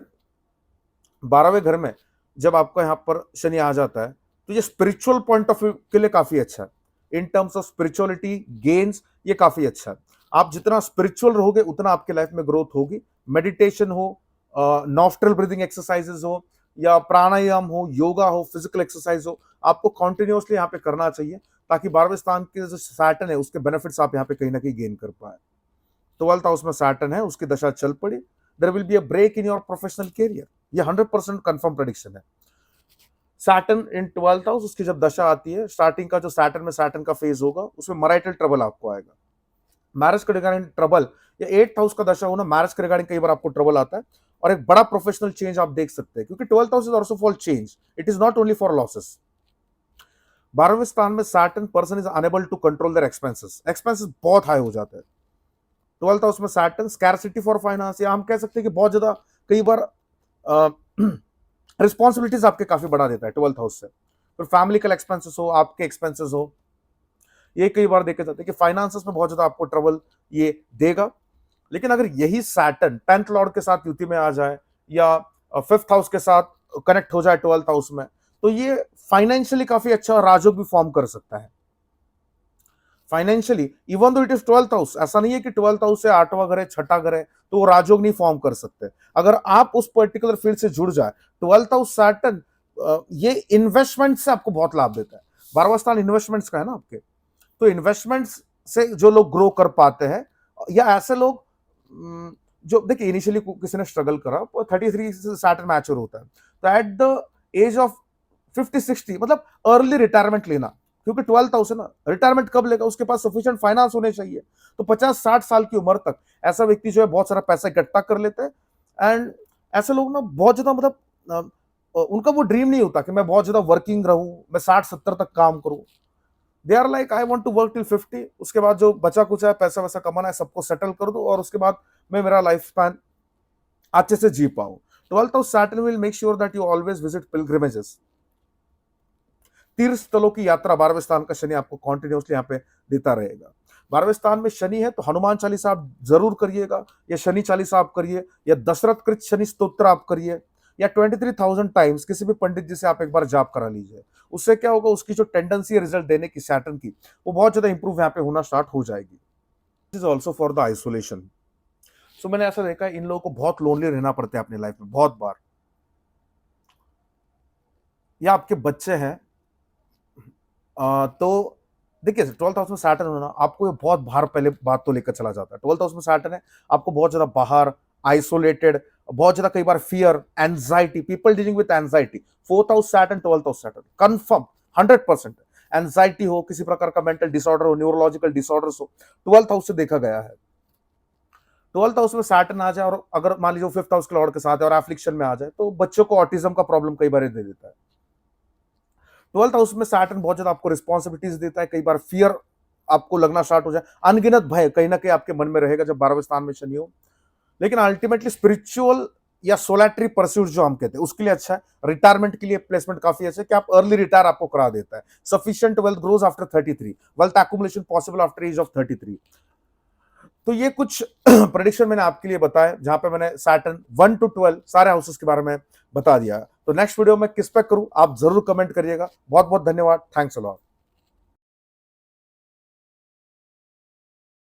12वें घर में जब आपका यहां पर शनि आ जाता है तो ये स्पिरिचुअल पॉइंट ऑफ व्यू के लिए काफी अच्छा है। इन टर्म्स ऑफ स्पिरिचुअलिटी गेन्स ये काफी अच्छा है। आप जितना स्पिरिचुअल रहोगे उतना आपके लाइफ में ग्रोथ होगी। मेडिटेशन हो, नॉस्ट्रल ब्रीदिंग एक्सरसाइजेस हो, या प्राणायाम हो, योगा हो, फिजिकल एक्सरसाइज हो, आपको कॉन्टिन्यूसली यहाँ पे करना चाहिए, ताकि 12वें स्थान के जो सैटर्न है उसके बेनिफिट्स आप यहाँ पे कहीं ना कहीं गेन कर पाए। 12th हाउस में सैटर्न है, उसकी दशा चल पड़ी, there will be a break in your professional career, ये 100% कंफर्म प्रेडिक्शन है। सैटर्न इन 12th हाउस, उसकी जब दशा आती है, स्टार्टिंग का जो सैटर्न में सैटर्न का फेज होगा उसमें मैरिटल ट्रबल आपको आएगा, मैरिज के रिगार्डिंग ट्रबल, या 8th हाउस का दशा होना, मैरिज के रिगार्डिंग कई बार आपको ट्रबल आता है, और एक बड़ा प्रोफेशनल चेंज आप देख सकते हैं, क्योंकि 12th house is also for change, it is not only for losses. 12वें स्थान में Saturn, person is enable to control their expenses, expenses बहुत हाई हो जाते हैं। 12th हाउस में सैटर्न, स्कैरसिटी फॉर फाइनेंस, या हम कह सकते हैं कि बहुत ज्यादा कई बार रिस्पॉन्सिबिलिटीज आपके काफी बढ़ा देता है 12th हाउस से। फिर फैमिली का एक्सपेंसेस हो, आपके एक्सपेंसेस हो, ये कई बार देखे जाते हैं कि फाइनेंसेस में बहुत ज्यादा आपको ट्रबल ये देगा। लेकिन अगर यही सैटर्न 10th लॉर्ड के साथ युति में आ जाए या 5th हाउस के साथ कनेक्ट हो जाए 12th हाउस में, तो ये फाइनेंशियली काफी अच्छा राजयोग भी फॉर्म कर सकता है। Financially even though it is 12th house, ऐसा नहीं है कि 12th हाउस से 8वां घर है, 6ठा घर है तो वो राजयोग नहीं फॉर्म कर सकते। अगर आप उस पर्टिकुलर फील्ड से जुड़ जाए, 12th हाउस सैटर्न ये इन्वेस्टमेंट से आपको बहुत लाभ देता है। 12वां स्थान इन्वेस्टमेंट्स का है ना आपके, तो इन्वेस्टमेंट्स से जो लोग ग्रो कर पाते हैं, या ऐसे लोग जो देखिए इनिशियली किसी ने स्ट्रगल करा, 33 से सैटर्न मैच्योर होता है, तो एट द एज ऑफ 50-60 मतलब अर्ली रिटायरमेंट लेना, क्योंकि 12th हाउस है ना, रिटायरमेंट कब लेगा, उसके पास सफिशिएंट फाइनेंस होने चाहिए। तो 50-60 साल की उम्र तक ऐसा व्यक्ति जो है बहुत सारा पैसा इकट्ठा कर लेते हैं। एंड ऐसे लोग ना बहुत ज्यादा मतलब उनका वो ड्रीम नहीं होता कि मैं बहुत ज्यादा वर्किंग रहूं, मैं 60-70 तक काम करूं। They are like I want to work till 50, उसके बाद जो बचा कुछ है पैसा वैसा कमाना है सबको सेटल कर दो और उसके बाद मैं मेरा लाइफ स्पैन अच्छे से जी पाऊं। 12th house Saturn will make sure that you always visit pilgrimages, तीर्थ स्थलों की यात्रा 12वें स्थान का शनि आपको कॉन्टिन्यूसली यहाँ पे देता रहेगा। 12वें स्थान में शनि है तो हनुमान चालीसा आप जरूर करिएगा, या शनि चालीसा आप करिए, या दशरथ कृत शनि स्तोत्र आप करिए, या 23,000 टाइम्स किसी भी पंडित जी से आप एक बार जाप करा लीजिए। उससे क्या होगा, उसकी जो टेंडेंसी है रिजल्ट देने की सैटर्न की, वो बहुत ज्यादा इंप्रूव यहाँ पे होना स्टार्ट हो जाएगी। This is also for the isolation. So मैंने ऐसा देखा है इन लोगों को बहुत लोनली रहना पड़ता है अपनी लाइफ में बहुत बार, या आपके बच्चे हैं तो देखिए 12th हाउस में सैटर्न होना आपको ये बहुत बाहर पहले बात तो लेकर चला जाता है। 12th हाउस में सैटर्न है, आपको बहुत ज्यादा बाहर आइसोलेटेड, बहुत ज्यादा कई बार fear, anxiety, people dealing with anxiety. 4th house Saturn 12th house Saturn confirm 100%। Anxiety हो, किसी प्रकार का मेंटल डिसऑर्डर हो, न्यूरोलॉजिकल डिसऑर्डर्स हो, 12th हाउस से देखा गया है। 12th हाउस में सैटर्न आ जाए और अगर मान लीजिए 5th हाउस के लॉर्ड के साथ है और एफ्लिक्शन में आ जाए, तो बच्चों को ऑटिज्म का प्रॉब्लम कई बार दे देता है। 12th हाउस में सैटर्न बहुत ज्यादा आपको रिस्पॉन्सिबिलिटीज देता है, कई बार फियर आपको लगना स्टार्ट हो जाए, अनगिनत भय कहीं ना कहीं आपके मन में रहेगा जब 12वें स्थान में शनि हो। लेकिन अल्टीमेटली स्पिरिचुअल या सोलैटरी परस्यूट जो हम कहते हैं उसके लिए अच्छा है। रिटायरमेंट के लिए प्लेसमेंट काफी अच्छा है कि आप अर्ली रिटायर आपको करा देता है। Sufficient wealth grows after 33, wealth accumulation possible after age of 33। तो ये कुछ प्रेडिक्शन मैंने आपके लिए बताया, जहां पे मैंने सैटर्न 1 to 12 सारे हाउसेस के बारे में बता दिया। तो नेक्स्ट वीडियो में किस पे करूं आप जरूर कमेंट करिएगा। बहुत बहुत धन्यवाद, थैंक्स अ लॉट।